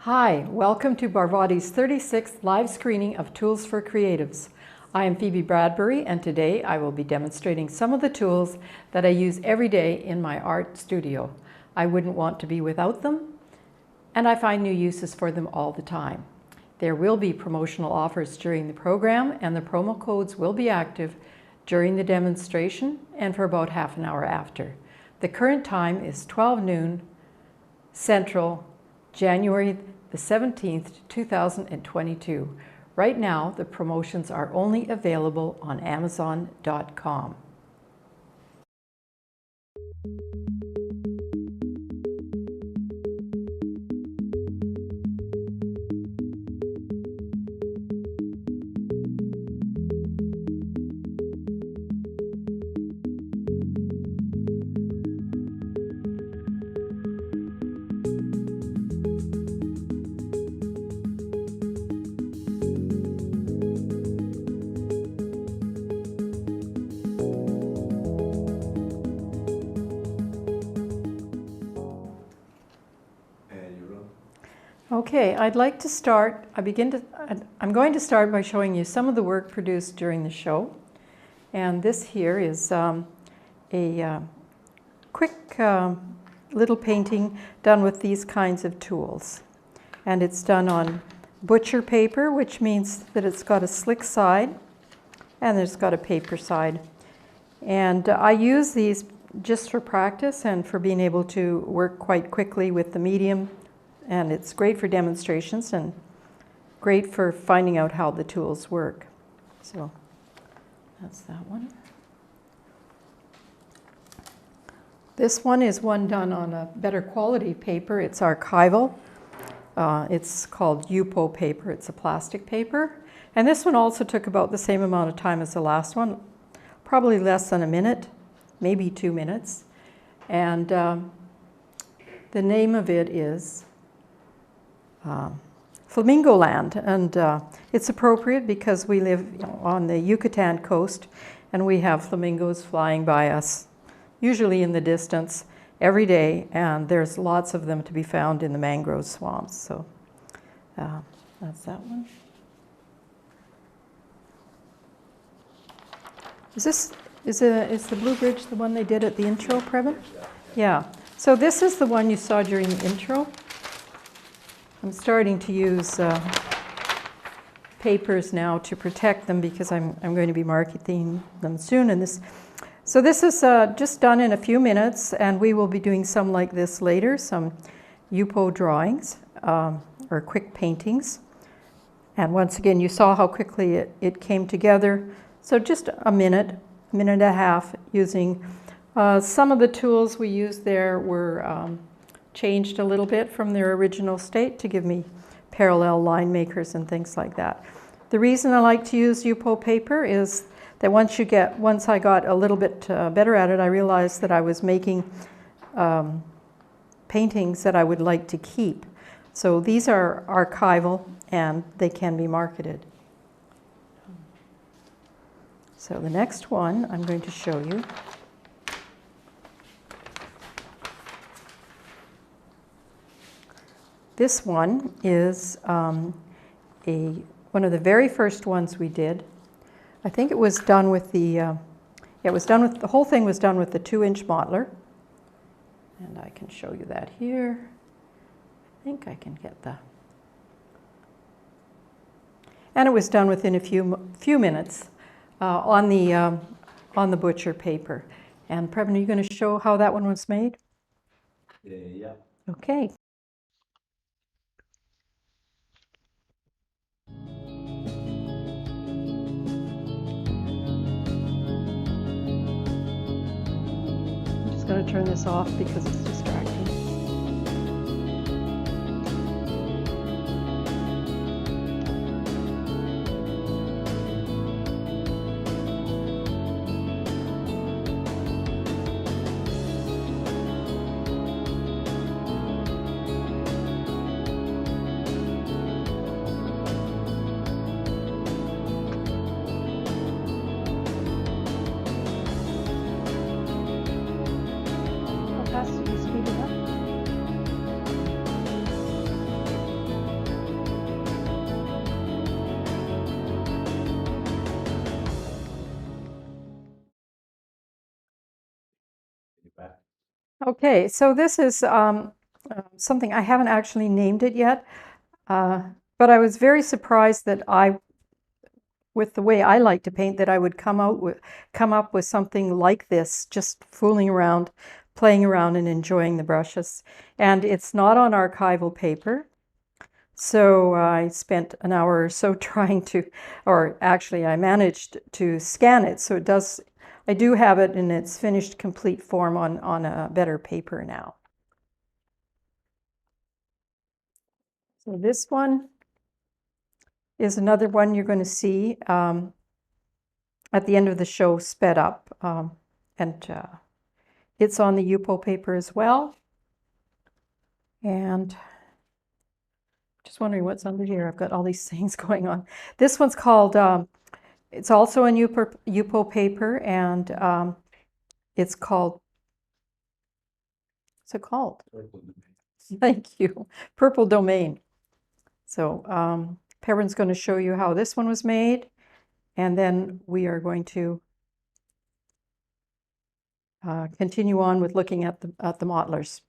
Hi, welcome to Barvotti's 36th live screening of Tools for Creatives. I am Phoebe Bradbury, and today I will be demonstrating some of the tools that I use every day in my art studio. I wouldn't want to be without them, and I find new uses for them all the time. There will be promotional offers during the program, and the promo codes will be active during the demonstration and for about half an hour after. The current time is 12 noon Central, January the 17th, 2022. Right now, the promotions are only available on amzn.to. Okay, I'd like to start, I'm going to start by showing you some of the work produced during the show. And this here is a quick little painting done with these kinds of tools. And it's done on butcher paper, which means that it's got a slick side and there's got a paper side. And I use these just for practice and for being able to work quite quickly with the medium. And it's great for demonstrations and great for finding out how the tools work. So that's that one. This one is one done on a better quality paper. It's archival. It's called Yupo Paper. It's a plastic paper. And this one also took about the same amount of time as the last one, probably less than a minute, maybe 2 minutes. And the name of it is Flamingo Land, and it's appropriate because we live on the Yucatan coast and we have flamingos flying by us, usually in the distance, every day, and there's lots of them to be found in the mangrove swamps. So that's that one. Is the Blue Bridge the one they did at the intro, Previn? Yeah. So this is the one you saw during the intro. I'm starting to use papers now to protect them because I'm going to be marketing them soon. And this is just done in a few minutes, and we will be doing some like this later, some Yupo drawings or quick paintings. And once again, you saw how quickly it came together. So just a minute and a half using some of the tools we used there were changed a little bit from their original state to give me parallel line makers and things like that. The reason I like to use Yupo paper is that once I got a little bit better at it, I realized that I was making paintings that I would like to keep. So these are archival and they can be marketed. So the next one I'm going to show you . This one is one of the very first ones we did. I think it was done with the whole thing was done with the 2-inch Mottler. And I can show you that here. I think I can get the. And it was done within a few minutes on the butcher paper. And Previn, are you going to show how that one was made? Yeah. Okay. I'm going to turn this off because it's distracting. Okay, so this is something I haven't actually named it yet, but I was very surprised that with the way I like to paint, that I would come up with something like this, just fooling around, playing around, and enjoying the brushes. And it's not on archival paper, so I spent an hour or so trying to, or actually I managed to scan it, so I do have it in its finished, complete form on a better paper now. So this one is another one you're going to see at the end of the show, sped up, and it's on the Yupo paper as well. And just wondering what's under here. I've got all these things going on. This one's called, it's also in Yupo paper, and it's called, what's it called? Purple domain. Thank you. Purple Domain. So Perrin's going to show you how this one was made, and then we are going to continue on with looking at the Mottlers.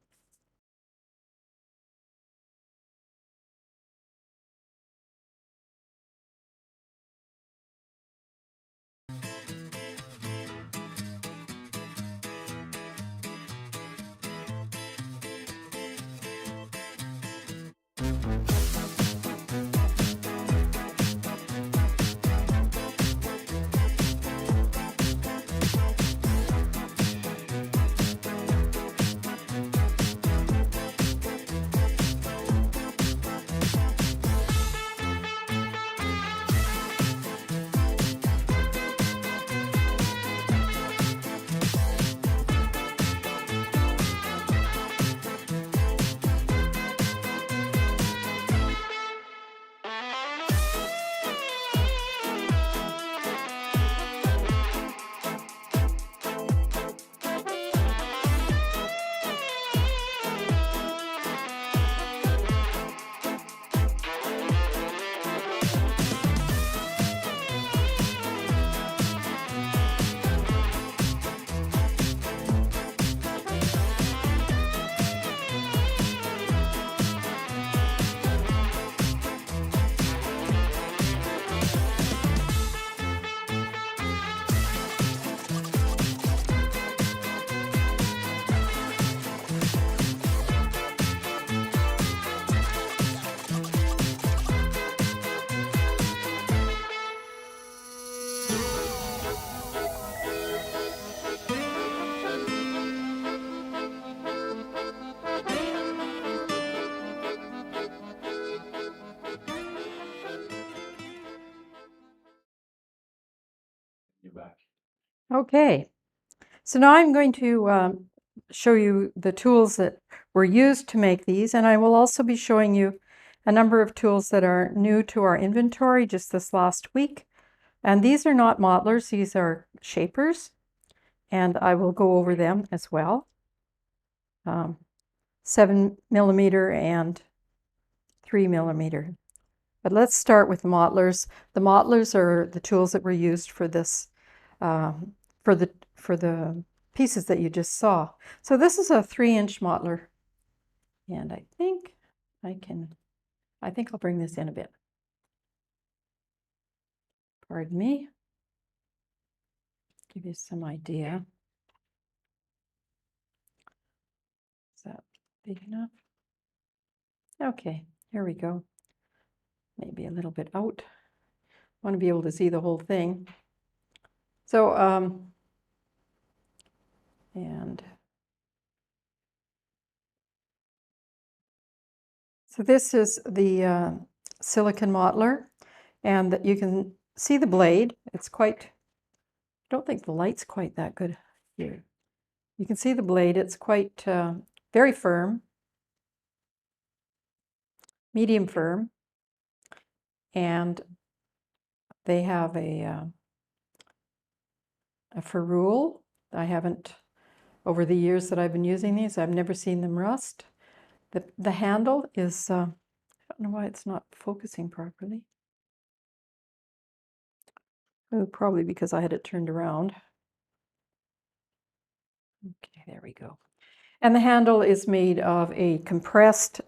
You're back. Okay, so now I'm going to show you the tools that were used to make these, and I will also be showing you a number of tools that are new to our inventory just this last week. And these are not Mottlers, these are shapers, and I will go over them as well. 7mm and 3mm. But let's start with the Mottlers. The Mottlers are the tools that were used for this, for the pieces that you just saw. So this is a 3-inch Mottler, and I think I'll bring this in a bit. Pardon me. Give you some idea. Is that big enough? Okay, here we go. Maybe a little bit out. Want to be able to see the whole thing. So, so this is the Silicone Mottler, and you can see the blade. It's quite, I don't think the light's quite that good here. You can see the blade. It's quite very firm, medium firm, and they have a ferrule. I haven't, over the years that I've been using these, I've never seen them rust. The handle is, I don't know why it's not focusing properly. Oh, probably because I had it turned around. Okay, there we go. And the handle is made of a compressed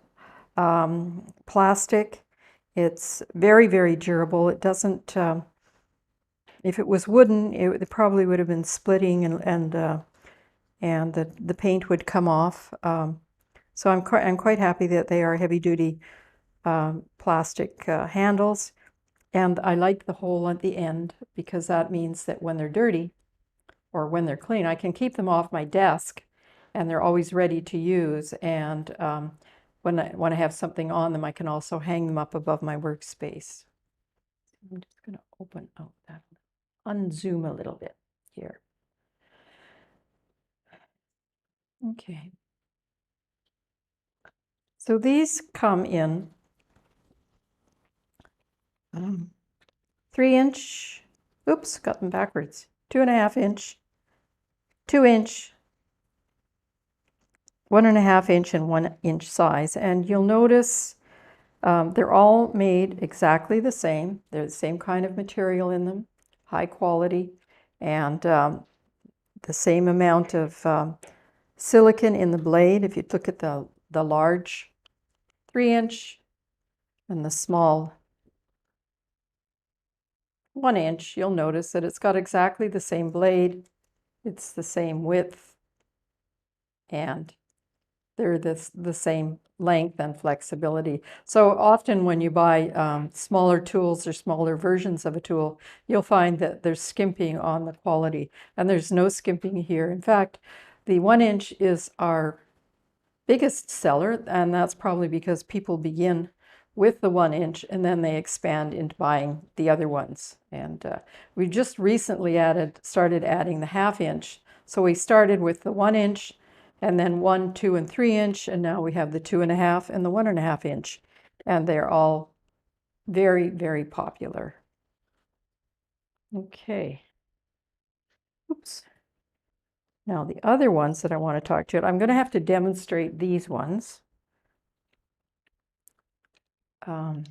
plastic. It's very, very durable. It doesn't, if it was wooden, it probably would have been splitting and the paint would come off. So I'm quite happy that they are heavy-duty plastic handles. And I like the hole at the end because that means that when they're dirty or when they're clean, I can keep them off my desk and they're always ready to use. And when I have something on them, I can also hang them up above my workspace. I'm just going to open out that, unzoom a little bit here. Okay. So these come in 3-inch, oops, got them backwards, 2.5-inch, 2-inch, 1.5-inch, and 1-inch size. And you'll notice they're all made exactly the same. They're the same kind of material in them, high quality, and the same amount of silicone in the blade. If you look at the large 3-inch and the small 1-inch, you'll notice that it's got exactly the same blade. It's the same width, and they're the same length and flexibility. So often when you buy smaller tools or smaller versions of a tool, you'll find that there's skimping on the quality, and there's no skimping here. In fact, the 1-inch is our biggest seller, and that's probably because people begin with the 1-inch and then they expand into buying the other ones. And we just recently started adding the 1/2-inch. So we started with the 1-inch, and then 1, 2, and 3-inch, and now we have the 2.5 and the 1.5-inch, and they're all very, very popular. Okay. Oops. Now the other ones that I want to talk to you, I'm going to have to demonstrate these ones. But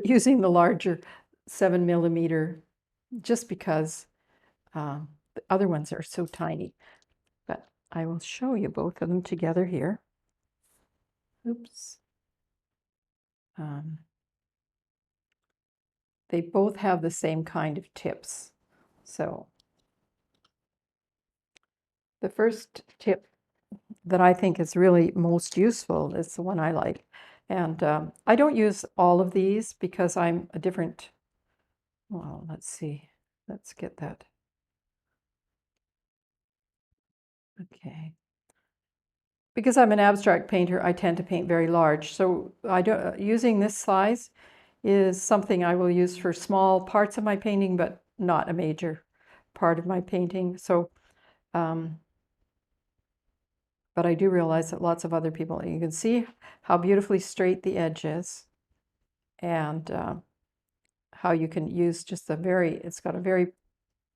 using the larger 7mm, just because the other ones are so tiny. But I will show you both of them together here. Oops. They both have the same kind of tips. So the first tip that I think is really most useful is the one I like. And I don't use all of these because I'm a different, well, let's see. Let's get that. Okay. Because I'm an abstract painter, I tend to paint very large. So using this size is something I will use for small parts of my painting, but not a major part of my painting. So, but I do realize that lots of other people, you can see how beautifully straight the edge is, and how you can use just it's got a very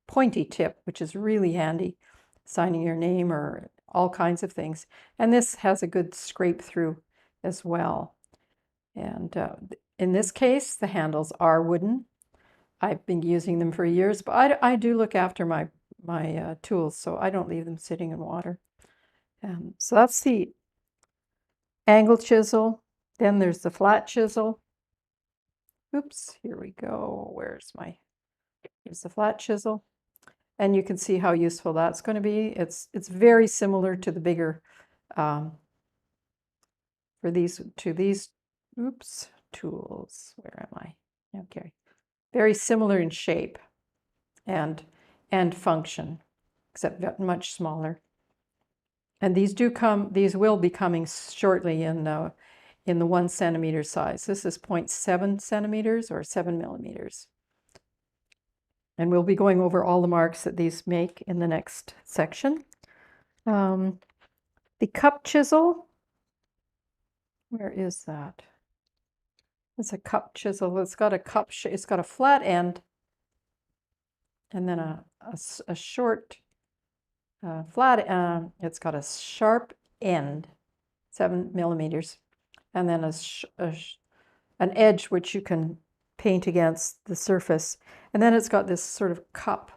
pointy tip, which is really handy, signing your name or all kinds of things. And this has a good scrape through as well. And in this case, the handles are wooden. I've been using them for years, but I do look after my tools, so I don't leave them sitting in water. So that's the angle chisel. Then there's the flat chisel. Oops, here we go. Here's the flat chisel. And you can see how useful that's going to be. It's very similar to the bigger, for these tools. Where am I? Okay. Very similar in shape and function, except much smaller. And these will be coming shortly in the 1 centimeter size. This is 0.7 centimeters or 7mm. And we'll be going over all the marks that these make in the next section. The cup chisel, where is that? It's a cup chisel. It's got it's got a flat end, and then a short flat. It's got a sharp end, 7mm, and then an edge which you can paint against the surface. And then it's got this sort of cup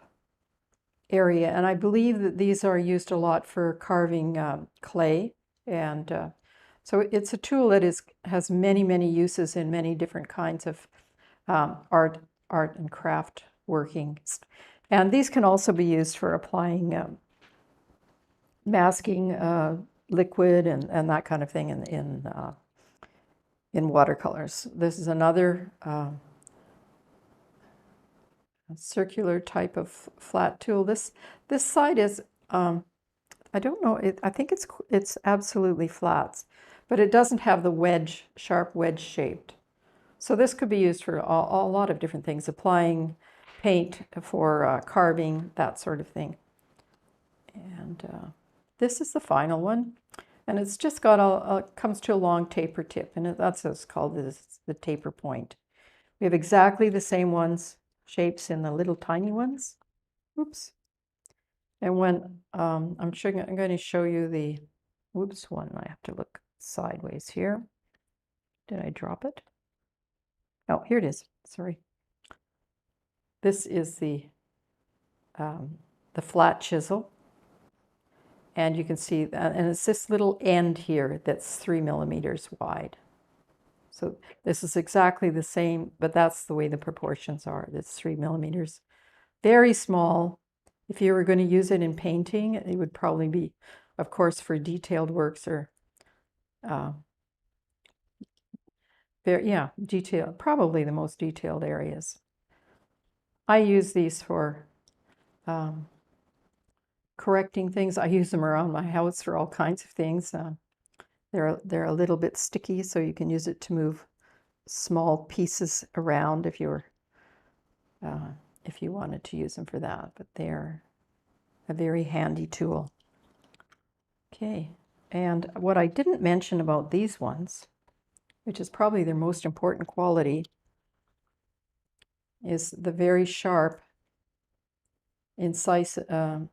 area, and I believe that these are used a lot for carving clay, and so it's a tool that has many uses in many different kinds of art and craft working. And these can also be used for applying masking liquid and that kind of thing in watercolors. This is another circular type of flat tool. This side is I don't know. I think it's absolutely flat, but it doesn't have the sharp wedge shaped. So this could be used for a lot of different things, applying paint for carving, that sort of thing. And this is the final one, and it's just got comes to a long taper tip, and that's what it's called, the taper point. We have exactly the same shapes in the little tiny ones. Oops. And when I'm going to show you the one, I have to look sideways here. Did I drop it? Oh, here it is. Sorry. This is the flat chisel, and you can see that, and it's this little end here that's 3 millimeters wide. So this is exactly the same, but that's the way the proportions are. That's 3 millimeters. Very small. If you were going to use it in painting, it would probably be, of course, for detailed works or detailed, probably the most detailed areas. I use these for correcting things. I use them around my house for all kinds of things. They're a little bit sticky, so you can use it to move small pieces around if you wanted to use them for that. But they're a very handy tool. Okay, and what I didn't mention about these ones, which is probably their most important quality, is the very sharp, incisive,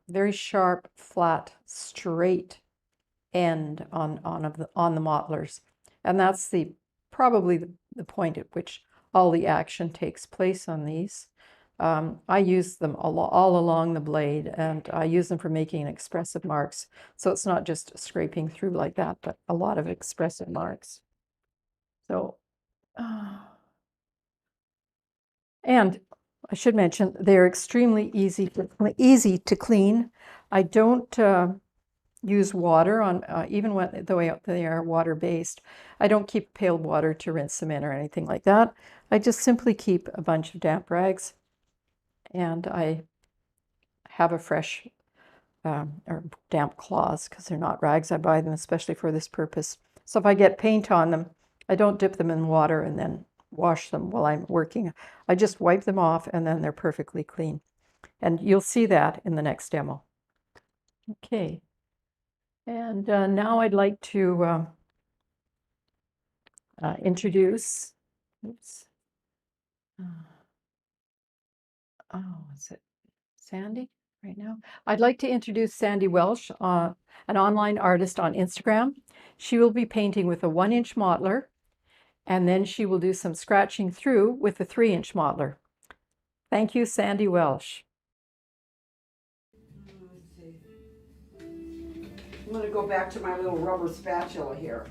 very sharp, flat, straight end on the Mottlers, and that's probably the point at which all the action takes place on these. I use them all along the blade, and I use them for making expressive marks. So it's not just scraping through like that, but a lot of expressive marks. So, and I should mention, they're extremely easy to clean. I don't use water on, even though they are water-based. I don't keep pailed water to rinse them in or anything like that. I just simply keep a bunch of damp rags, and I have a fresh or damp cloths, because they're not rags. I buy them especially for this purpose. So if I get paint on them, I don't dip them in water and then wash them while I'm working. I just wipe them off, and then they're perfectly clean. And you'll see that in the next demo. Okay. And now I'd like to introduce, oops. Is it Sandy right now? I'd like to introduce Sandy Welsh, an online artist on Instagram. She will be painting with a 1-inch Mottler, and then she will do some scratching through with a 3-inch Mottler. Thank you, Sandy Welsh. Let's see. I'm going to go back to my little rubber spatula here.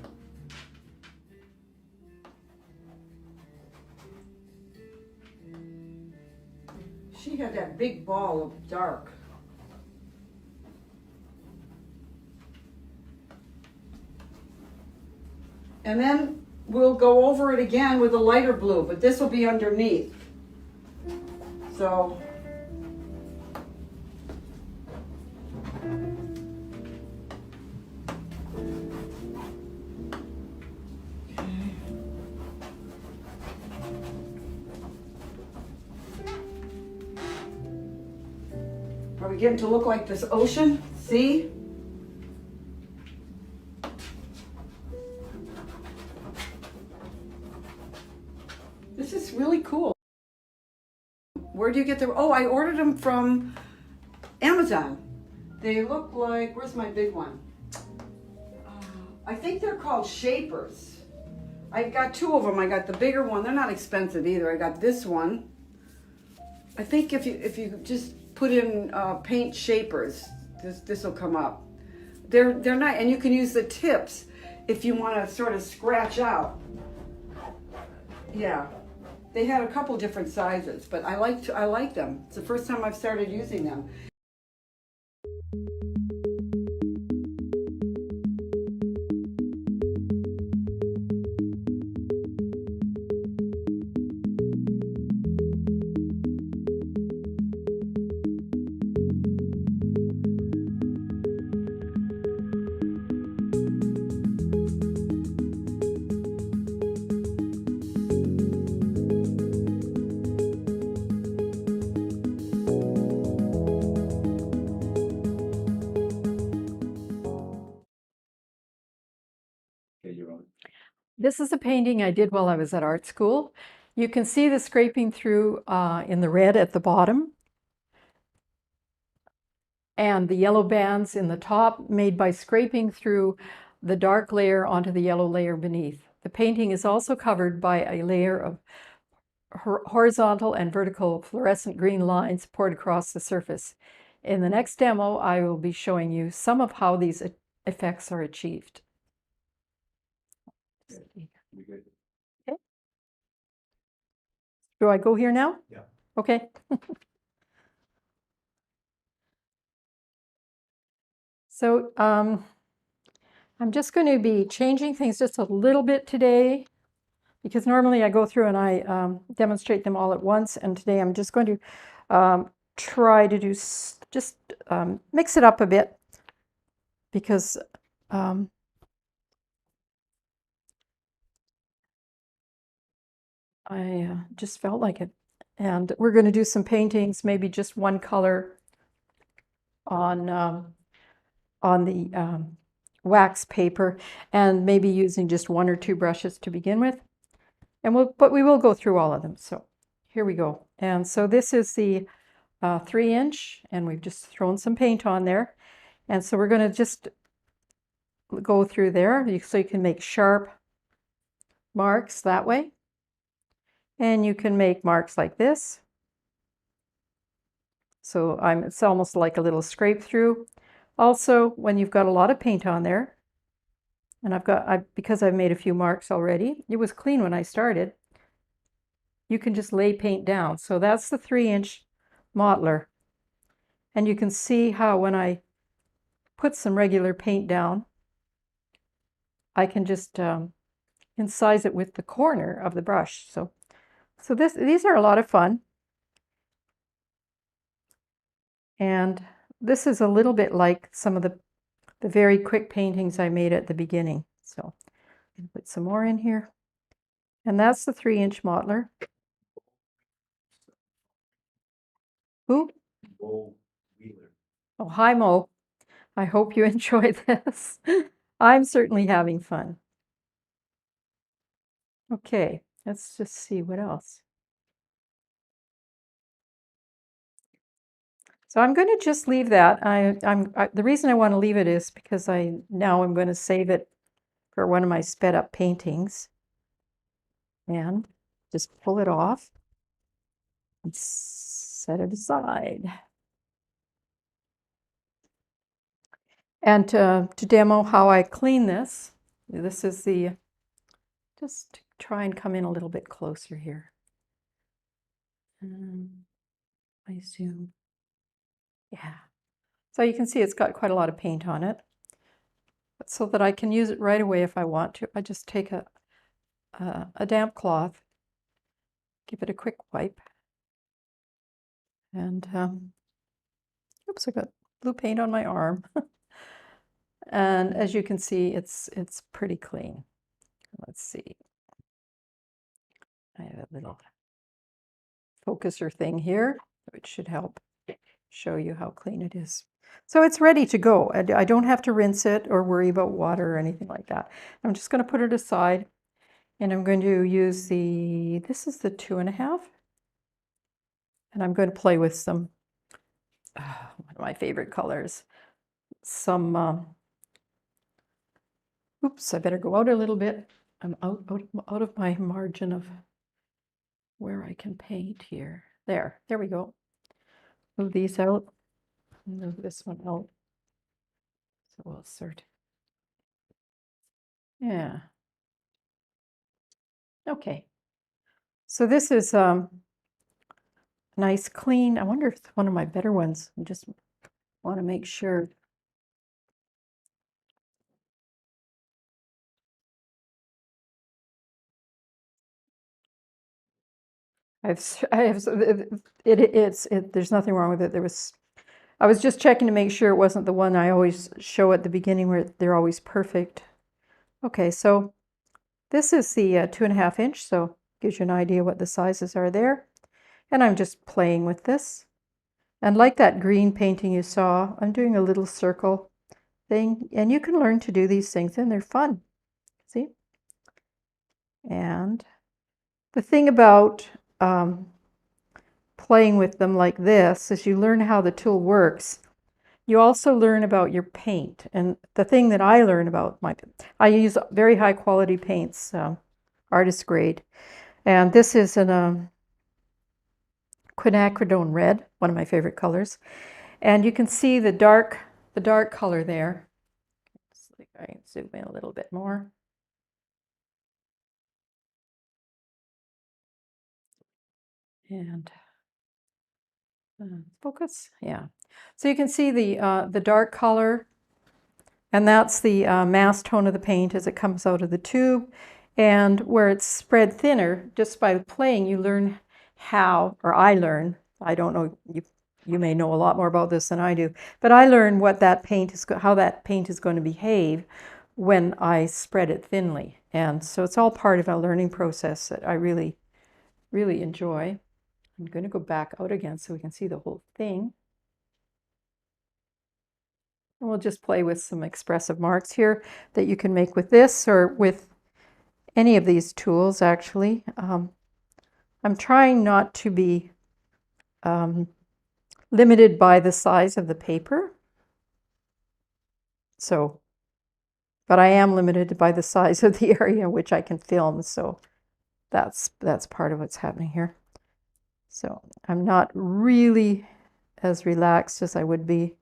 She had that big ball of dark. And then we'll go over it again with a lighter blue, but this will be underneath. So are we getting to look like this ocean? See? This is really cool. Where do you get them? Oh, I ordered them from Amazon. They look like, where's my big one? I think they're called shapers. I got 2 of them. I got the bigger one. They're not expensive either. I got this one. I think if you just put in paint shapers. This will come up. They're nice, and you can use the tips if you want to sort of scratch out. Yeah, they had a couple different sizes, but I like them. It's the first time I've started using them. Okay, you're on. This is a painting I did while I was at art school. You can see the scraping through in the red at the bottom, and the yellow bands in the top made by scraping through the dark layer onto the yellow layer beneath. The painting is also covered by a layer of horizontal and vertical fluorescent green lines poured across the surface. In the next demo, I will be showing you some of how these effects are achieved. You good? Okay. Do I go here now? Yeah. Okay. So I'm just going to be changing things just a little bit today, because normally I go through and I demonstrate them all at once, and today I'm just going to try to do just mix it up a bit, because I just felt like it. And we're going to do some paintings, maybe just one color on the wax paper, and maybe using just one or two brushes to begin with. And but we will go through all of them. So here we go. And so this is the 3-inch, and we've just thrown some paint on there. And so we're going to just go through there so you can make sharp marks that way. And you can make marks like this. So it's almost like a little scrape through. Also, when you've got a lot of paint on there, and because I've made a few marks already, it was clean when I started, you can just lay paint down. So that's the 3-inch Mottler. And you can see how when I put some regular paint down, I can just incise it with the corner of the brush. So these are a lot of fun. And this is a little bit like some of the very quick paintings I made at the beginning. So I'm going to put some more in here. And that's the 3-inch Mottler. Who? Mo Wheeler. Oh, hi, Mo. I hope you enjoy this. I'm certainly having fun. Okay, let's just see what else. So I'm going to just leave that. The reason I want to leave it is because now I'm going to save it for one of my sped up paintings, and just pull it off and set it aside. And to demo how I clean this is just try and come in a little bit closer here. I zoom. Yeah. So you can see it's got quite a lot of paint on it. But so that I can use it right away if I want to, I just take a damp cloth, give it a quick wipe, and oops, I got blue paint on my arm. And as you can see, it's pretty clean. Let's see. I have a little focuser thing here, which should help show you how clean it is. So it's ready to go. I don't have to rinse it or worry about water or anything like that. I'm just going to put it aside, and I'm going to use this is the 2.5, and I'm going to play with some, one of my favorite colors, some, oops, I better go out a little bit. I'm out of my margin of where I can paint here. There we go. move these out, move this one out. So we'll insert. Yeah. Okay. So this is nice, clean. I wonder if it's one of my better ones. I just want to make sure. There's nothing wrong with it. I was just checking to make sure it wasn't the one I always show at the beginning where they're always perfect. Okay, so this is the 2.5 inch, so gives you an idea what the sizes are there. And I'm just playing with this. And like that green painting you saw, I'm doing a little circle thing, and you can learn to do these things, and they're fun. See? And the thing about playing with them like this is you learn how the tool works. You also learn about your paint. And the thing that I learn about I use very high quality paints, artist grade. And this is an quinacridone red, one of my favorite colors. And you can see the dark color there. I can zoom in a little bit more. And focus, yeah. So you can see the dark color, and that's the mass tone of the paint as it comes out of the tube. And where it's spread thinner, just by playing, you learn how, or I learn, I don't know, you may know a lot more about this than I do, but I learn what that paint is, how that paint is going to behave when I spread it thinly. And so it's all part of a learning process that I really, really enjoy. I'm going to go back out again so we can see the whole thing. And we'll just play with some expressive marks here that you can make with this or with any of these tools, actually. I'm trying not to be limited by the size of the paper. So, but I am limited by the size of the area which I can film. So that's part of what's happening here. So I'm not really as relaxed as I would be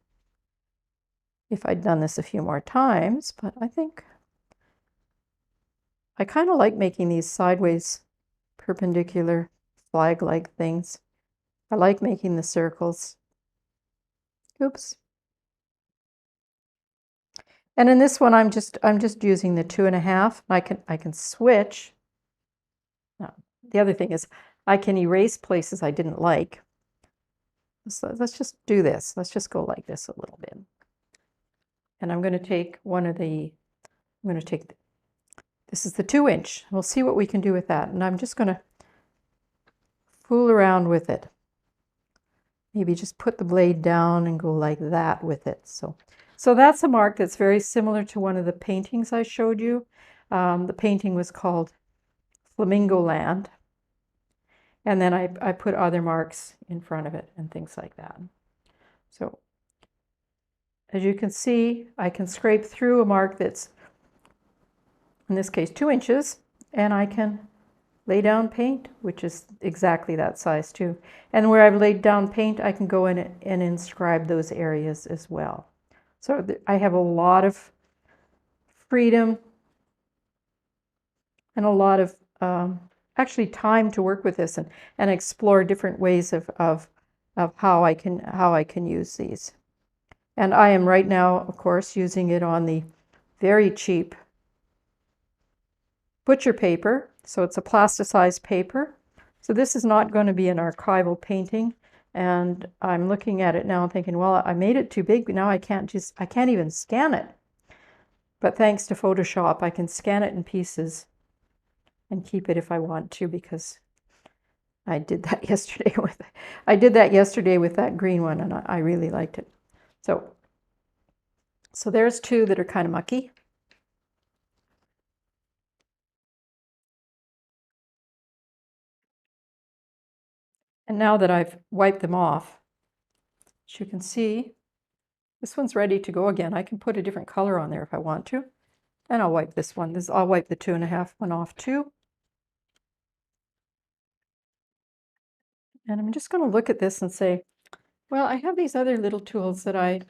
if I'd done this a few more times, but I think I kind of like making these sideways perpendicular flag-like things. I like making the circles. Oops. And in this one, I'm just using the 2.5. I can switch. Now, the other thing is I can erase places I didn't like. So let's just do this. Let's just go like this a little bit. And I'm going to take this is the 2-inch. We'll see what we can do with that. And I'm just going to fool around with it. Maybe just put the blade down and go like that with it. So that's a mark that's very similar to one of the paintings I showed you. The painting was called Flamingo Land. And then I put other marks in front of it and things like that. So as you can see, I can scrape through a mark that's, in this case, 2 inches, and I can lay down paint, which is exactly that size too. And where I've laid down paint, I can go in and inscribe those areas as well. So I have a lot of freedom and a lot of actually time to work with this and explore different ways of how I can use these. And I am right now, of course, using it on the very cheap butcher paper. So it's a plasticized paper. So this is not going to be an archival painting. And I'm looking at it now and thinking, well, I made it too big, but now I can't even scan it. But thanks to Photoshop, I can scan it in pieces and keep it if I want to, because I did that yesterday with that green one, and I really liked it. So there's two that are kind of mucky. And now that I've wiped them off, as you can see, this one's ready to go again. I can put a different color on there if I want to. And I'll wipe this one. I'll wipe the 2.5 one off too. And I'm just going to look at this and say, Well, I have these other little tools that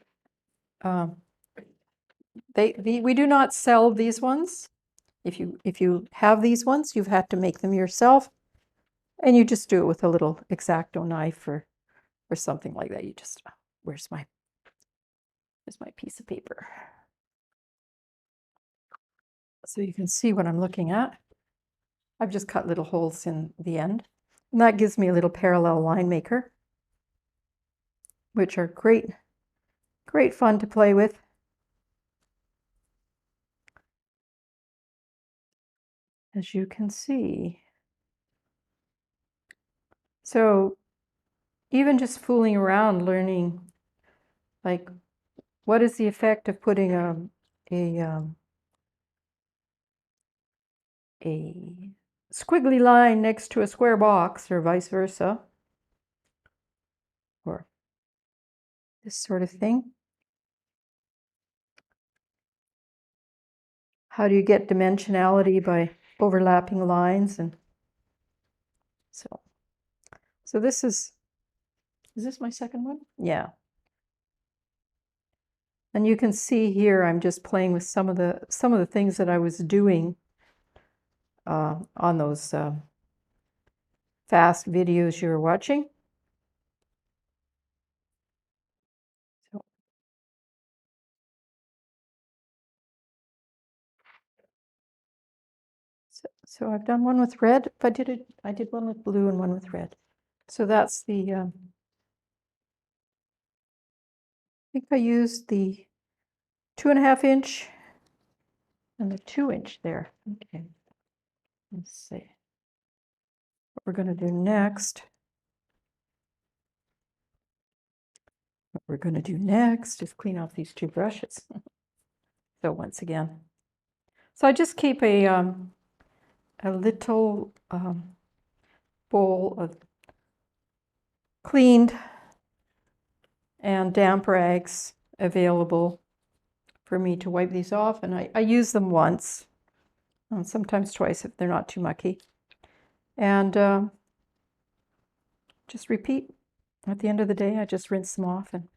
we do not sell these ones. If you have these ones, you've had to make them yourself, and you just do it with a little X-Acto knife or something like that. You just, where's my piece of paper? So you can see what I'm looking at. I've just cut little holes in the end, and that gives me a little parallel line maker, which are great fun to play with. As you can see. So even just fooling around, learning, like, what is the effect of putting a squiggly line next to a square box, or vice versa, or this sort of thing. How do you get dimensionality by overlapping lines? And so this is this my second one? Yeah. And you can see here I'm just playing with some of the things that I was doing on those fast videos you were watching. So I've done one with red. I did one with blue and one with red. So that's the, I think I used the 2.5 inch and the 2 inch there. Okay, let's see. What we're going to do next. Is clean off these two brushes. So once again, so I just keep a little bowl of cleaned and damp rags available for me to wipe these off, and I use them once, and sometimes twice if they're not too mucky, and just repeat. At the end of the day, I just rinse them off, and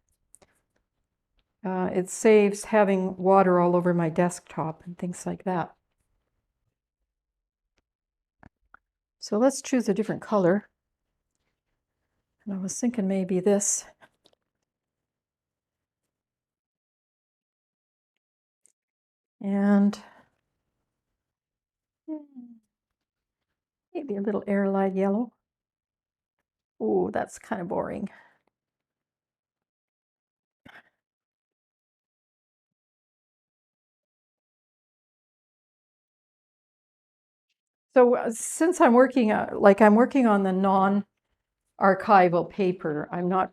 it saves having water all over my desktop and things like that. So let's choose a different color. And I was thinking maybe this. And maybe a little airlight yellow. Oh, that's kind of boring. So since I'm working, I'm working on the non-archival paper, I'm not,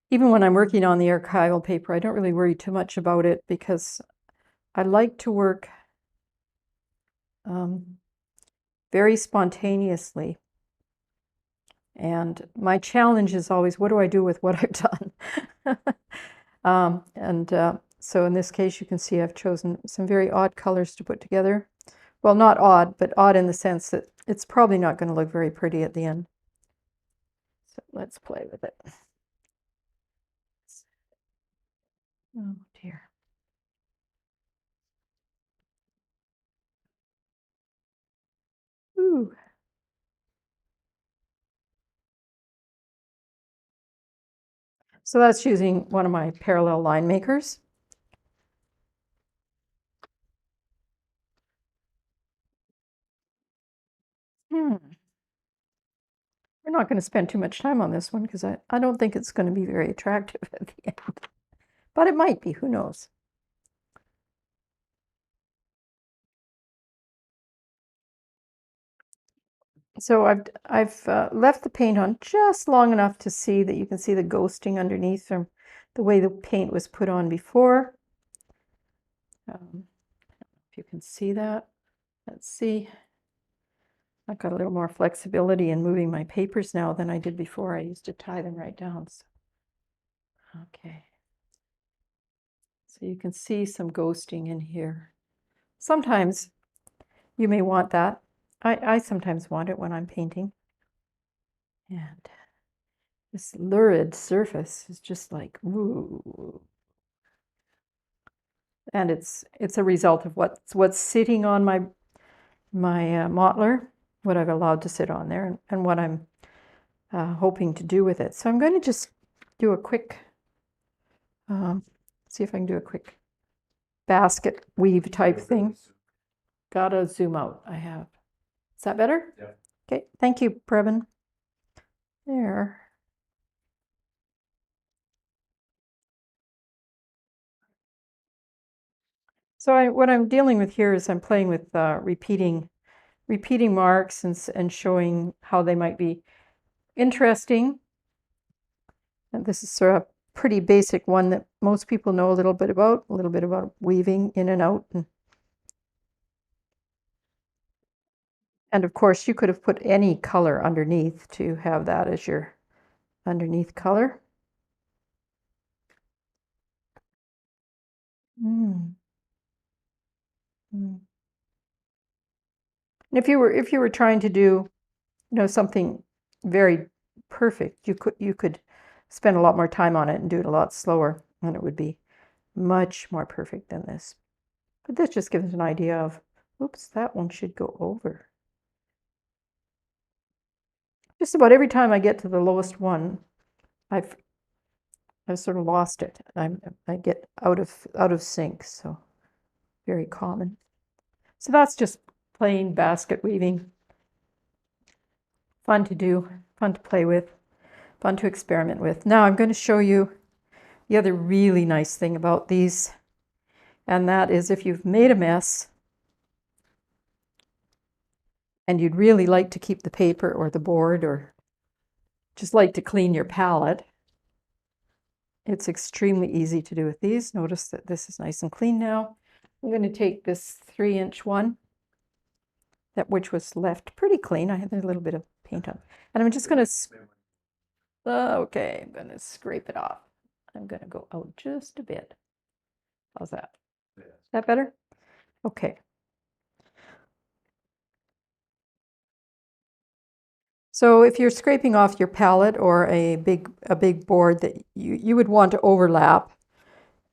even when I'm working on the archival paper, I don't really worry too much about it because I like to work very spontaneously. And my challenge is always, what do I do with what I've done? So in this case, you can see I've chosen some very odd colors to put together. Well, not odd, but odd in the sense that it's probably not going to look very pretty at the end. So let's play with it. Oh dear. Ooh. So that's using one of my parallel line makers. We're not going to spend too much time on this one because I don't think it's going to be very attractive at the end. But it might be, who knows? So I've left the paint on just long enough to see that you can see the ghosting underneath from the way the paint was put on before. If you can see that. Let's see. I've got a little more flexibility in moving my papers now than I did before. I used to tie them right down. So. Okay. So you can see some ghosting in here. Sometimes you may want that. I sometimes want it when I'm painting. And This lurid surface is just like, ooh. And it's a result of what's sitting on my Mottler, what I've allowed to sit on there, and what I'm hoping to do with it. So I'm going to just do a quick, see if I can do a quick basket weave type thing. Gotta zoom out, I have. Is that better? Yeah. Okay, thank you, Preben. There. So what I'm dealing with here is I'm playing with repeating marks and showing how they might be interesting. And this is sort of a pretty basic one that most people know a little bit about weaving in and out. And of course, you could have put any color underneath to have that as your underneath color. And if you were trying to do, something very perfect, you could spend a lot more time on it and do it a lot slower, and it would be much more perfect than this. But this just gives an idea of, oops, that one should go over. Just about every time I get to the lowest one, I've sort of lost it. I get out of sync, so very common. So that's just plain basket weaving. Fun to do, fun to play with, fun to experiment with. Now I'm going to show you the other really nice thing about these, and that is if you've made a mess and you'd really like to keep the paper or the board or just like to clean your palette, it's extremely easy to do with these. Notice that this is nice and clean now. I'm going to take this 3-inch one, which was left pretty clean. I had a little bit of paint on, and I'm just going to, okay, I'm going to scrape it off. I'm going to go out just a bit. How's that? Yeah. Is that better? Okay. So if you're scraping off your palette or a big board that you would want to overlap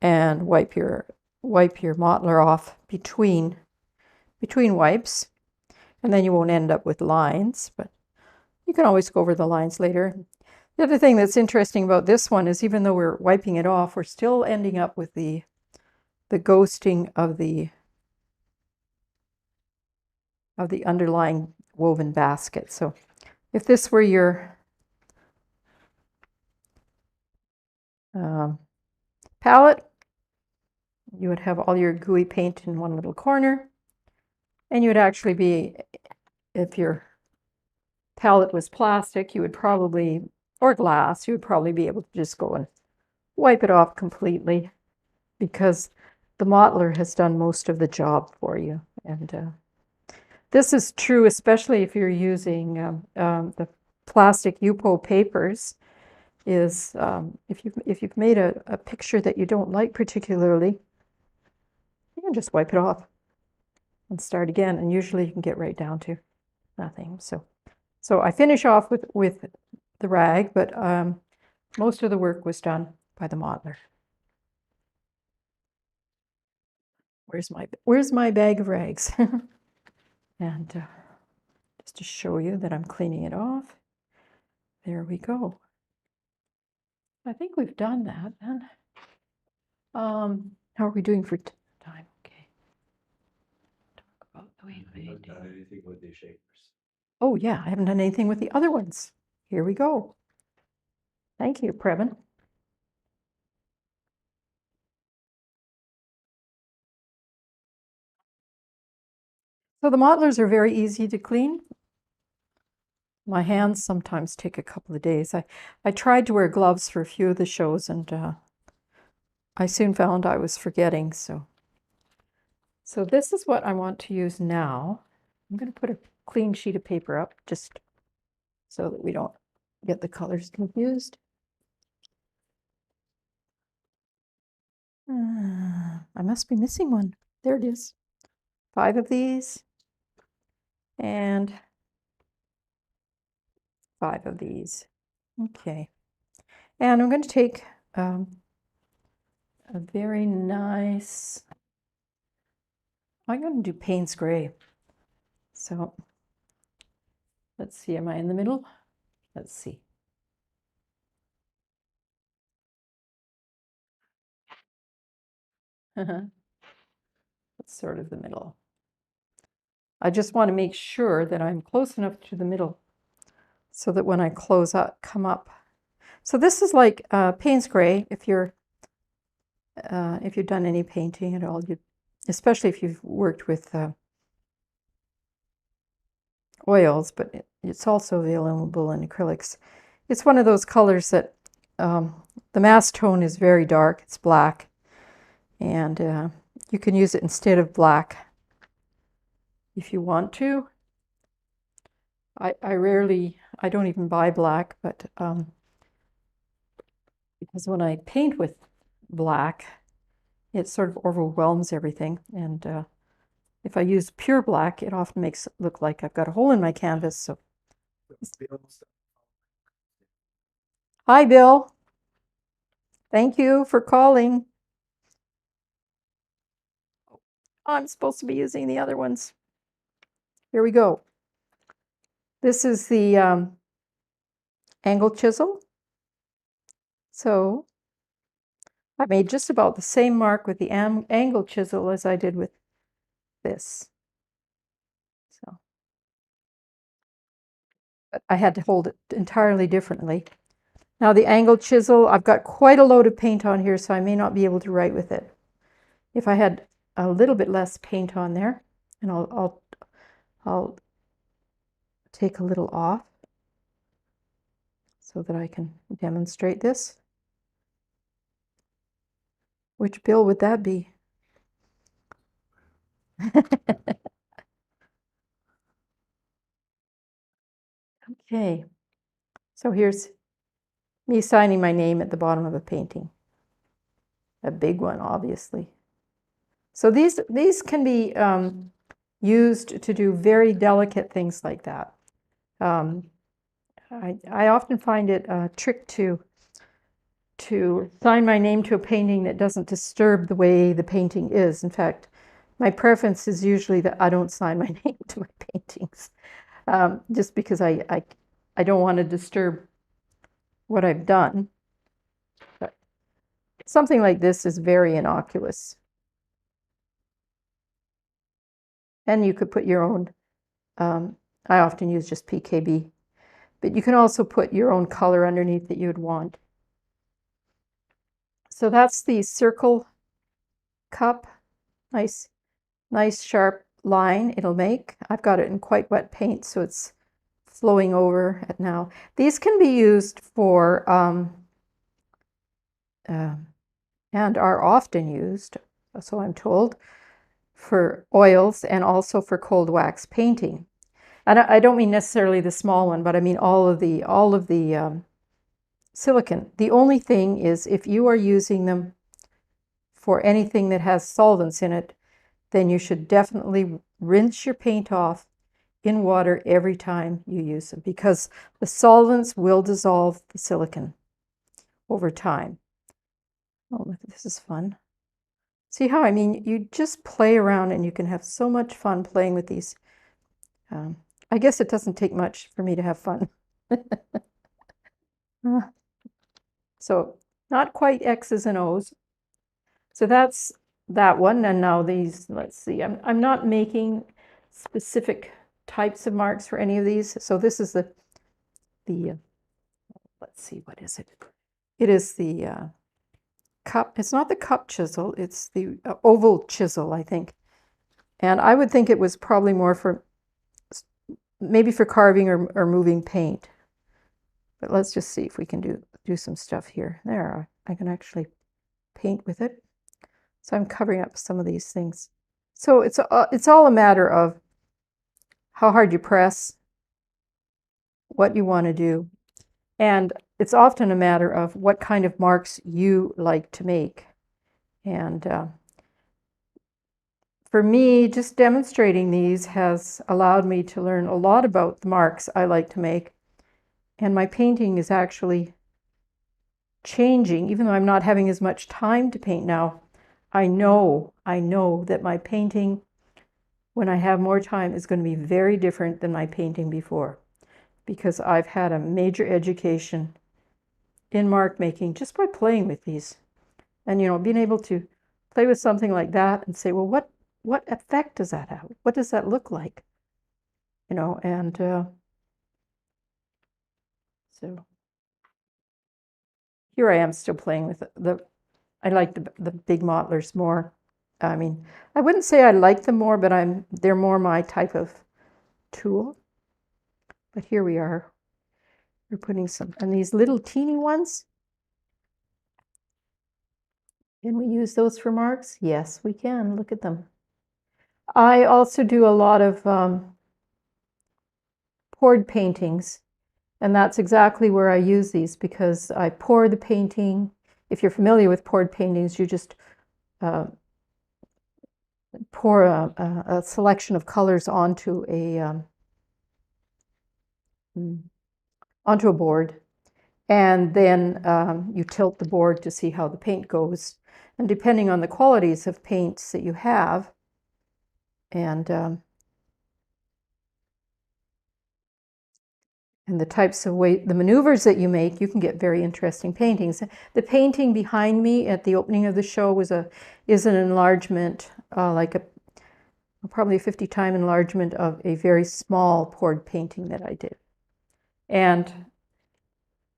and wipe your Mottler off between wipes, and then you won't end up with lines, but you can always go over the lines later. The other thing that's interesting about this one is even though we're wiping it off, we're still ending up with the ghosting of the underlying woven basket. So if this were your palette, you would have all your gooey paint in one little corner, and you would actually be, if your palette was plastic, you would probably, or glass, you would probably be able to just go and wipe it off completely because the Mottler has done most of the job for you. And this is true especially if you're using the plastic Yupo papers. Is if you've made a picture that you don't like particularly, you can just wipe it off and start again, and usually you can get right down to nothing. So I finish off with the rag, but most of the work was done by the Mottler. Where's my bag of rags? And just to show you that I'm cleaning it off, there we go. I think we've done that then. How are we doing for time? Okay. Talk about the way I haven't done anything with these shapers. Oh yeah, I haven't done anything with the other ones. Here we go. Thank you, Preben. So the Mottlers are very easy to clean. My hands sometimes take a couple of days. I tried to wear gloves for a few of the shows, and I soon found I was forgetting. So this is what I want to use now. I'm going to put a clean sheet of paper up just so that we don't get the colors confused. I must be missing one. There it is. 5 of these and 5 of these. Okay. And I'm going to take a very nice, I'm going to do Payne's Gray. So let's see, am I in the middle? Let's see. That's sort of the middle. I just want to make sure that I'm close enough to the middle so that when I close up, come up. So this is like Payne's Gray. If you've done any painting at all, especially if you've worked with oils, but it's also available in acrylics. It's one of those colors that the mass tone is very dark. It's black, and you can use it instead of black if you want to. I don't even buy black, but because when I paint with black, it sort of overwhelms everything. And if I use pure black, it often makes it look like I've got a hole in my canvas. So, hi, Bill. Thank you for calling. I'm supposed to be using the other ones. Here we go. This is the angle chisel. So I made just about the same mark with the angle chisel as I did with this. So, but I had to hold it entirely differently. Now the angle chisel, I've got quite a load of paint on here, so I may not be able to write with it. If I had a little bit less paint on there, and I'll take a little off so that I can demonstrate this. Which bill would that be? Okay, so here's me signing my name at the bottom of a painting. A big one, obviously. So these can be used to do very delicate things like that. I often find it a trick to sign my name to a painting that doesn't disturb the way the painting is. In fact, my preference is usually that I don't sign my name to my paintings, just because I don't want to disturb what I've done. But something like this is very innocuous. And you could put your own, I often use just PKB, but you can also put your own color underneath that you would want. So that's the circle cup. Nice sharp line it'll make. I've got it in quite wet paint, so it's flowing over it now. These can be used for, and are often used, so I'm told, for oils and also for cold wax painting. And I don't mean necessarily the small one, but I mean all of the silicone. The only thing is, if you are using them for anything that has solvents in it, then you should definitely rinse your paint off in water every time you use them, because the solvents will dissolve the silicone over time. Oh, look, this is fun. See how, I mean, you just play around and you can have so much fun playing with these. I guess it doesn't take much for me to have fun. So not quite X's and O's. So that's that one. And now these, let's see, I'm not making specific types of marks for any of these. So this is the let's see, what is it? It is the cup. It's not the cup chisel, it's the oval chisel, I think. And I would think it was probably more for, maybe for carving or moving paint. But let's just see if we can do some stuff here. There, I can actually paint with it. So I'm covering up some of these things. So it's all a matter of how hard you press, what you want to do, and it's often a matter of what kind of marks you like to make. And for me, just demonstrating these has allowed me to learn a lot about the marks I like to make. And my painting is actually changing, even though I'm not having as much time to paint now. I know that my painting, when I have more time, is going to be very different than my painting before, because I've had a major education in mark making just by playing with these. And, you know, being able to play with something like that and say, well, what effect does that have? What does that look like? You know, and so here I am still playing with I like the big Mottlers more. I mean, I wouldn't say I like them more, but they're more my type of tool. But here we are. We're putting some, and these little teeny ones, can we use those for marks? Yes, we can. Look at them. I also do a lot of poured paintings, and that's exactly where I use these, because I pour the painting. If you're familiar with poured paintings, you just pour a selection of colors onto a board, and then you tilt the board to see how the paint goes. And depending on the qualities of paints that you have, and the types of the maneuvers that you make, you can get very interesting paintings. The painting behind me at the opening of the show is an enlargement, probably a 50-time enlargement of a very small poured painting that I did. And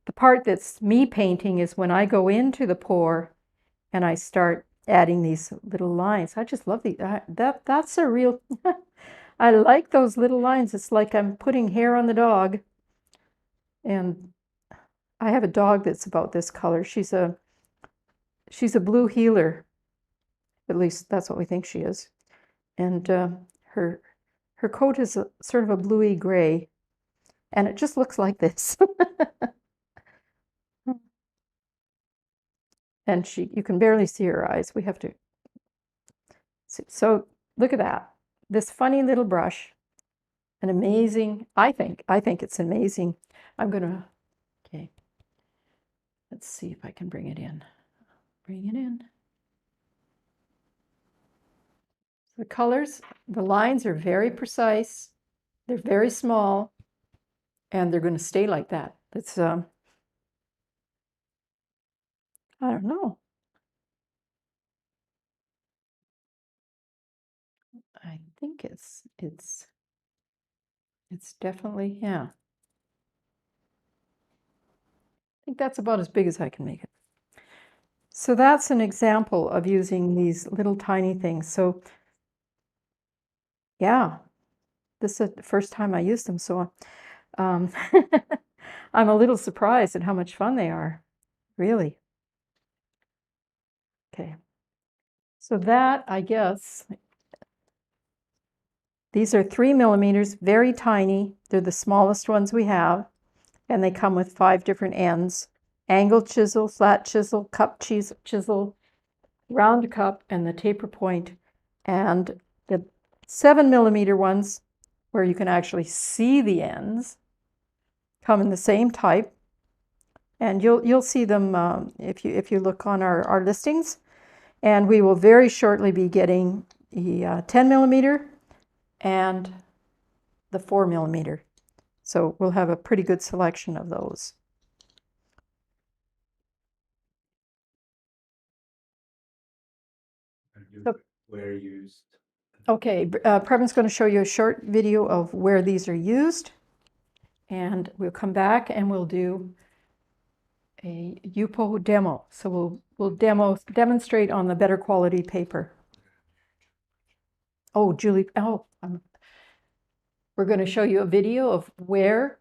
the part that's me painting is when I go into the pour and I start adding these little lines. I just love that's a real, I like those little lines. It's like I'm putting hair on the dog. And I have a dog that's about this color. She's a blue heeler. At least that's what we think she is. And her coat is sort of a bluey gray, and it just looks like this. And you can barely see her eyes. We have to see. So look at that. This funny little brush, an amazing, I think it's amazing. Okay, let's see if I can bring it in. Bring it in. The colors, the lines are very precise. They're very small, and they're going to stay like that. It's I don't know. I think it's definitely, yeah. I think that's about as big as I can make it. So that's an example of using these little tiny things. So yeah, this is the first time I used them, so I'm a little surprised at how much fun they are, really. Okay, so that, I guess, these are 3 millimeters, very tiny. They're the smallest ones we have, and they come with 5 different ends: angle chisel, flat chisel, cup chisel, round cup, and the taper point. And the 7 millimeter ones, where you can actually see the ends, come in the same type. And you'll see them if you look on our listings. And we will very shortly be getting the 10 millimeter and the 4 millimeter. So we'll have a pretty good selection of those. Where used? Okay, Previn's going to show you a short video of where these are used, and we'll come back and we'll do a Yupo demo. So we'll demonstrate on the better quality paper. Oh, Julie, we're going to show you a video of where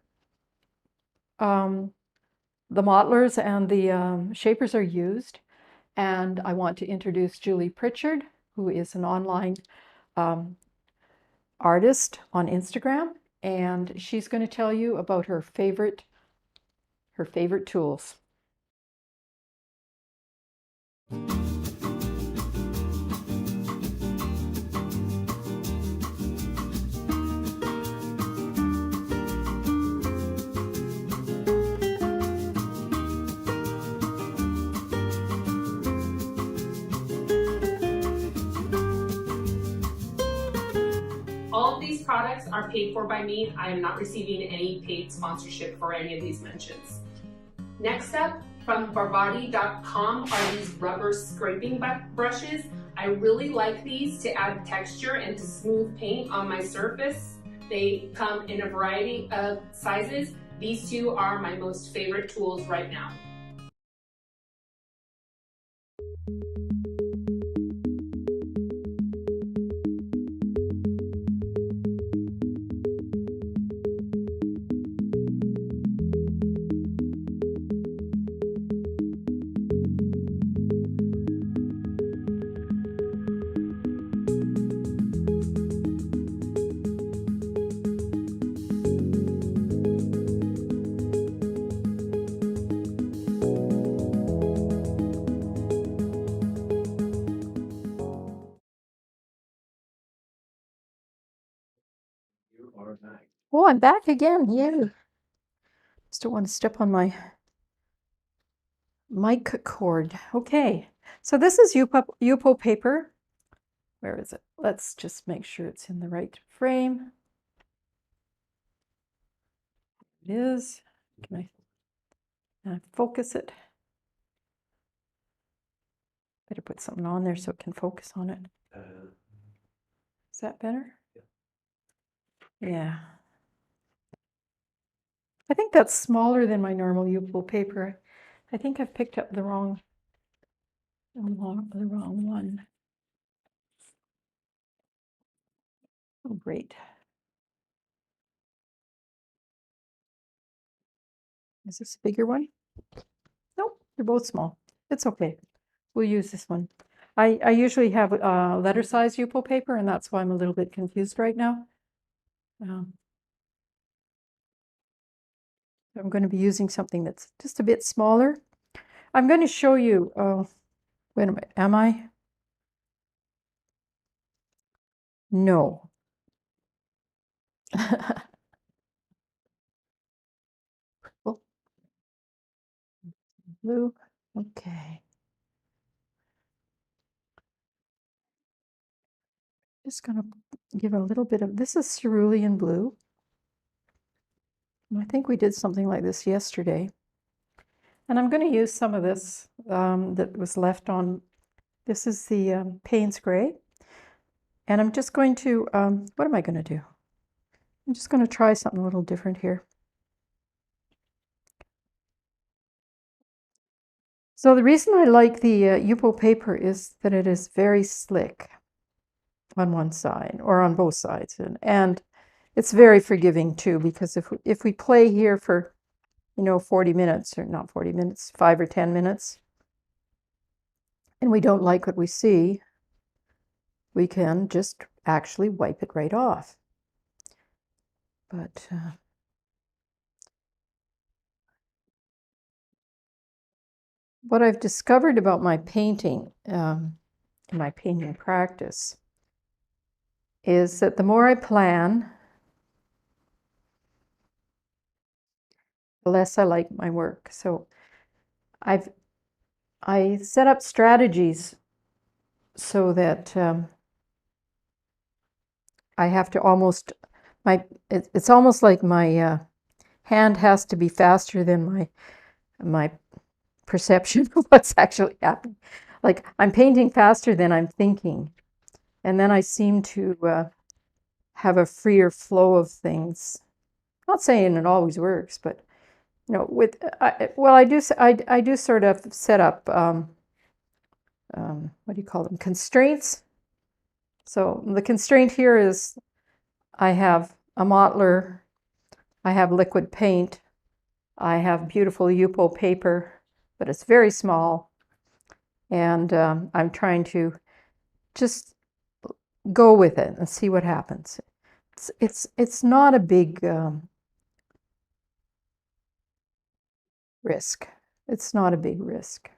the Mottlers and the shapers are used. And I want to introduce Julie Pritchard, who is an online artist on Instagram, and she's going to tell you about her favorite tools. products are paid for by me. I am not receiving any paid sponsorship for any of these mentions. Next up, from Barvotti.com are these rubber scraping brushes. I really like these to add texture and to smooth paint on my surface. They come in a variety of sizes. These two are my most favorite tools right now. You are back. Oh, I'm back again. Yay. Just don't want to step on my mic cord. Okay. So this is Yupo paper. Where is it? Let's just make sure it's in the right frame. It is. Can I focus it? Better put something on there so it can focus on it. Is that better? Yeah. I think that's smaller than my normal Yupo paper. I think I've picked up the wrong one. Oh, great. Is this a bigger one? Nope, they're both small. It's okay. We'll use this one. I usually have letter size Yupo paper, and that's why I'm a little bit confused right now. I'm going to be using something that's just a bit smaller. I'm going to show you, wait a minute, am I? No. Purple. Blue. Okay. Just going to give a little bit of, this is cerulean blue. I think we did something like this yesterday. And I'm going to use some of this that was left on. This is the Payne's Gray. And I'm just going to, what am I going to do? I'm just going to try something a little different here. So the reason I like the Yupo paper is that it is very slick on one side or on both sides. And it's very forgiving too, because if we play here for, 40 minutes, or not 40 minutes, 5 or 10 minutes, and we don't like what we see, we can just actually wipe it right off. But what I've discovered about my painting, my painting practice, is that the more I plan, the less I like my work. So I set up strategies so that I have to almost, it's almost like my hand has to be faster than my perception of what's actually happening. Like I'm painting faster than I'm thinking. And then I seem to have a freer flow of things. Not saying it always works, but with I do sort of set up what do you call them, constraints. So the constraint here is I have a Mottler, I have liquid paint, I have beautiful Yupo paper, but it's very small, and I'm trying to just go with it and see what happens. It's not a big risk. It's not a big risk.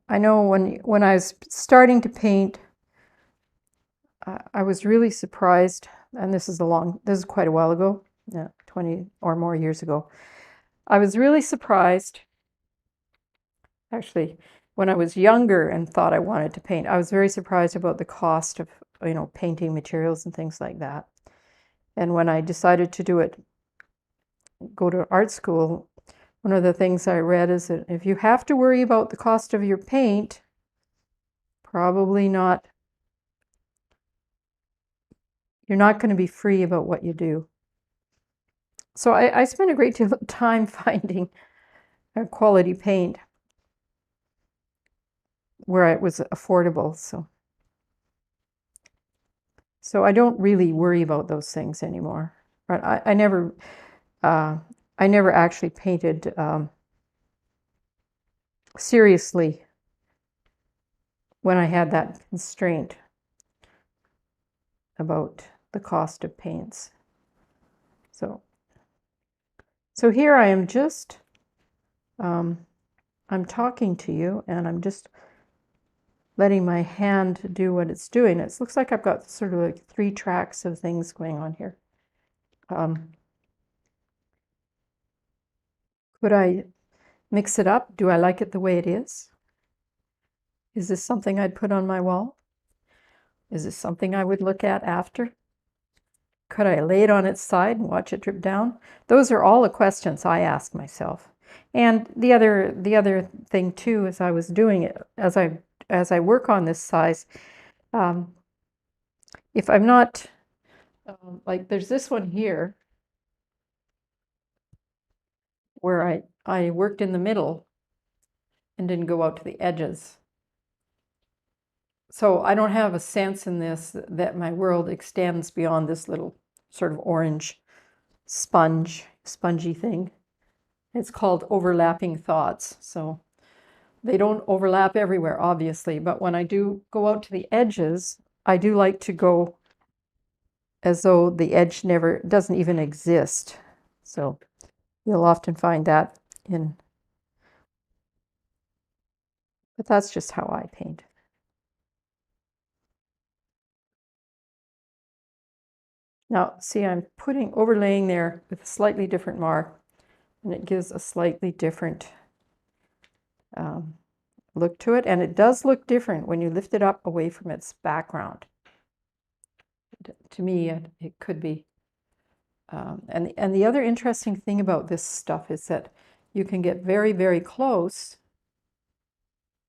I know when I was starting to paint, I was really surprised, and this is quite a while ago, 20 or more years ago. I was really surprised, actually, when I was younger and thought I wanted to paint. I was very surprised about the cost you know, painting materials and things like that. And when I decided to do it, go to art school, one of the things I read is that if you have to worry about the cost of your paint, probably not, you're not going to be free about what you do. So I spent a great deal of time finding a quality paint where it was affordable. So I don't really worry about those things anymore. But I never actually painted seriously when I had that constraint about the cost of paints. So here I am just, I'm talking to you and I'm just letting my hand do what it's doing. It looks like I've got sort of like 3 tracks of things going on here. Could I mix it up? Do I like it the way it is? Is this something I'd put on my wall? Is this something I would look at after? Could I lay it on its side and watch it drip down? Those are all the questions I ask myself. And the other thing too, as I was doing it, as I work on this size, if I'm not, like there's this one here where I worked in the middle and didn't go out to the edges. So I don't have a sense in this that my world extends beyond this little sort of orange spongy thing. It's called overlapping thoughts. So they don't overlap everywhere, obviously, but when I do go out to the edges, I do like to go as though the edge doesn't even exist. So you'll often find that but that's just how I paint. Now, see, I'm overlaying there with a slightly different mark, and it gives a slightly different look to it. And it does look different when you lift it up away from its background. To me, it could be. And the other interesting thing about this stuff is that you can get very, very close.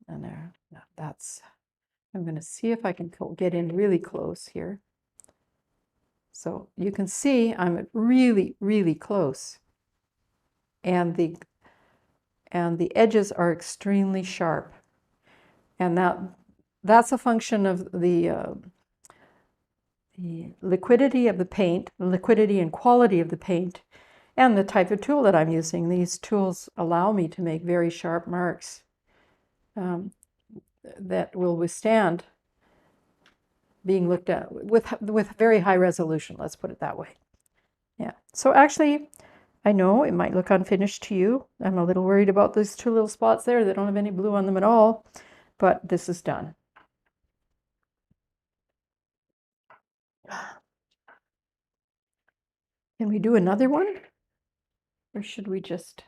And there, I'm going to see if I can get in really close here. So you can see I'm really, really close. And the edges are extremely sharp. And that's a function of the liquidity of the paint, the liquidity and quality of the paint, and the type of tool that I'm using. These tools allow me to make very sharp marks that will withstand being looked at with very high resolution, let's put it that way. Yeah, so actually, I know it might look unfinished to you. I'm a little worried about those 2 little spots there. They don't have any blue on them at all, but this is done. Can we do another one? Or should we just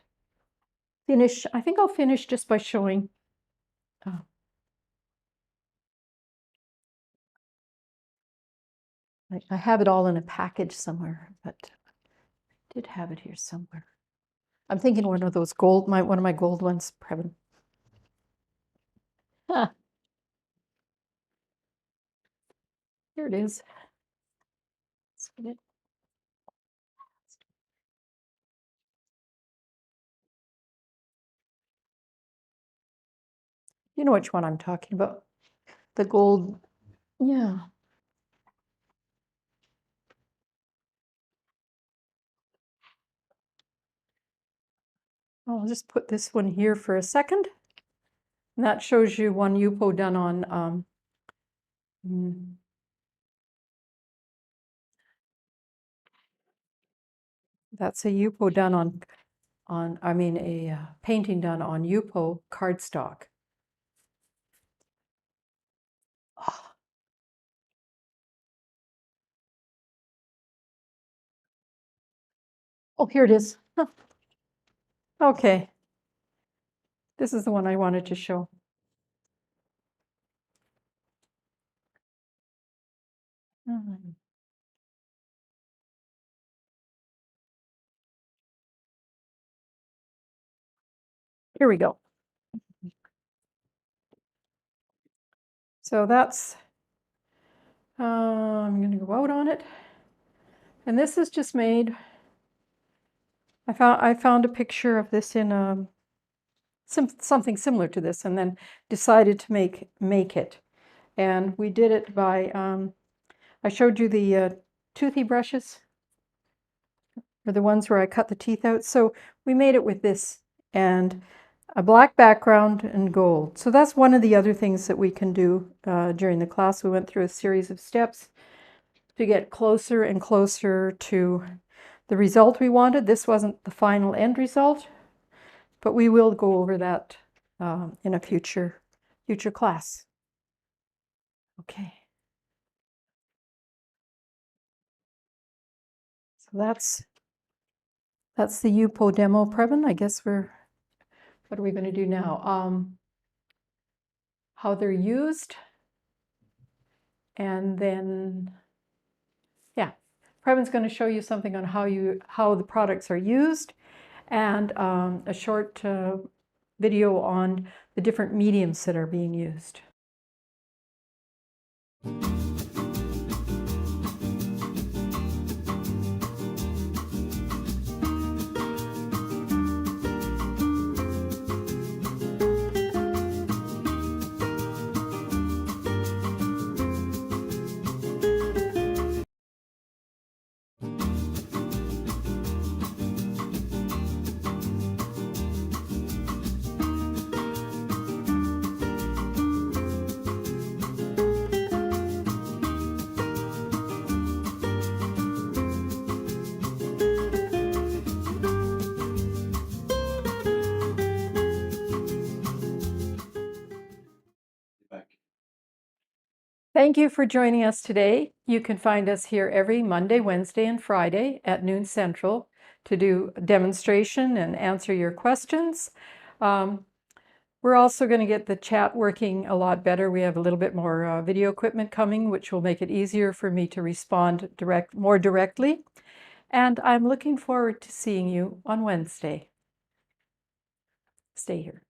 finish? I think I'll finish just by showing. I have it all in a package somewhere, but I did have it here somewhere. I'm thinking one of those one of my gold ones, Previn. Huh. Here it is. You know which one I'm talking about. The gold, yeah. I'll just put this one here for a second. And that shows you one Yupo done on, that's a Yupo done a painting done on Yupo cardstock. Oh, here it is. Huh. Okay. This is the one I wanted to show. Mhm. Here we go. So that's, I'm going to go out on it. And this is just made, I found a picture of this in something similar to this, and then decided to make it. And we did it by, I showed you the toothy brushes, or the ones where I cut the teeth out. So we made it with this, and a black background and gold. So that's one of the other things that we can do during the class. We went through a series of steps to get closer and closer to the result we wanted. This wasn't the final end result, but we will go over that in a future class. Okay. So that's the Yupo demo, Previn. I guess what are we going to do now? How they're used, and then, yeah, Previn's going to show you something on how the products are used, and a short video on the different mediums that are being used. Back. Thank you for joining us today. You can find us here every Monday, Wednesday, and Friday at noon Central to do a demonstration and answer your questions. We're also going to get the chat working a lot better. We have a little bit more video equipment coming, which will make it easier for me to respond more directly. And I'm looking forward to seeing you on Wednesday. Stay here.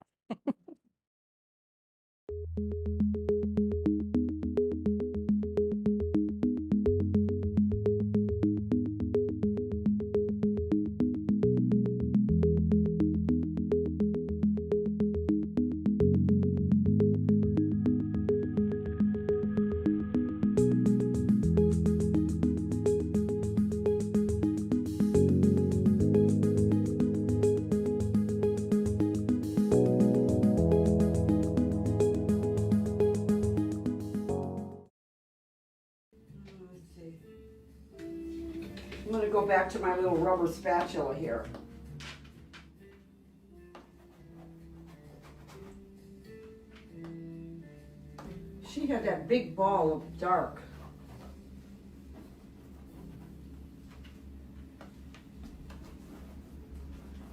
I'm going to go back to my little rubber spatula here. She had that big ball of dark.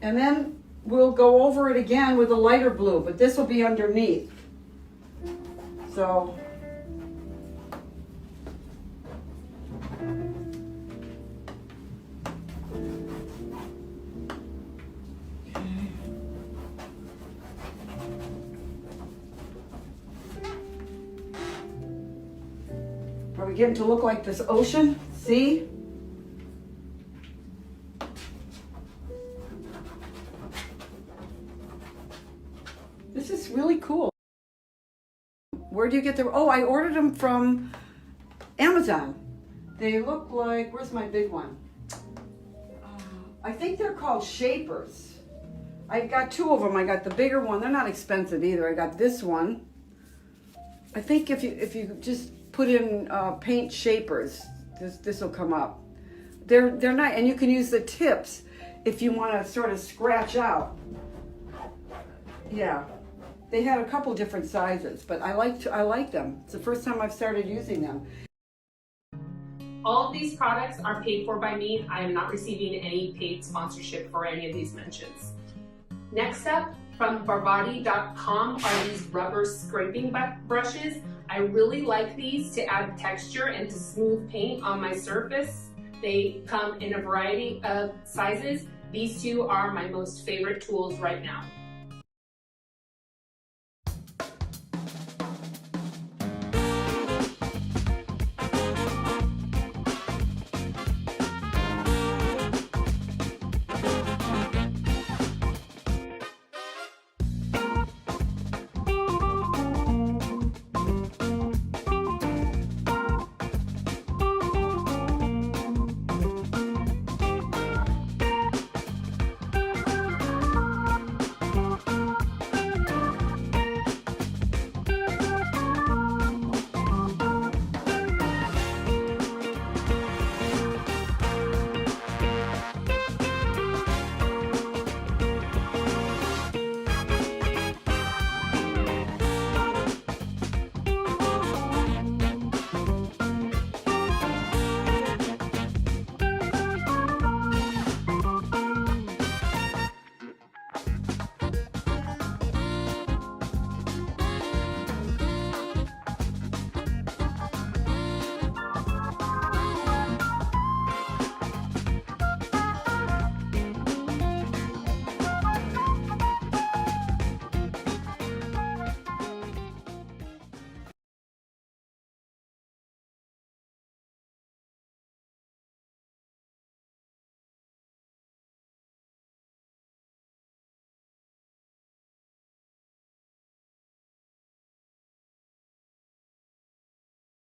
And then we'll go over it again with a lighter blue, but this will be underneath. So are we getting to look like this ocean? See? This is really cool. Where do you get the, oh, I ordered them from Amazon. They look like, where's my big one? I think they're called shapers. I got two of them. I got the bigger one. They're not expensive either. I got this one. I think if you just put in paint shapers, this will come up. They're nice, and you can use the tips if you want to sort of scratch out. Yeah, they had a couple different sizes, but I like them. It's the first time I've started using them. All of these products are paid for by me. I am not receiving any paid sponsorship for any of these mentions. Next up, from Barvotti.com are these rubber scraping brushes. I really like these to add texture and to smooth paint on my surface. They come in a variety of sizes. These two are my most favorite tools right now.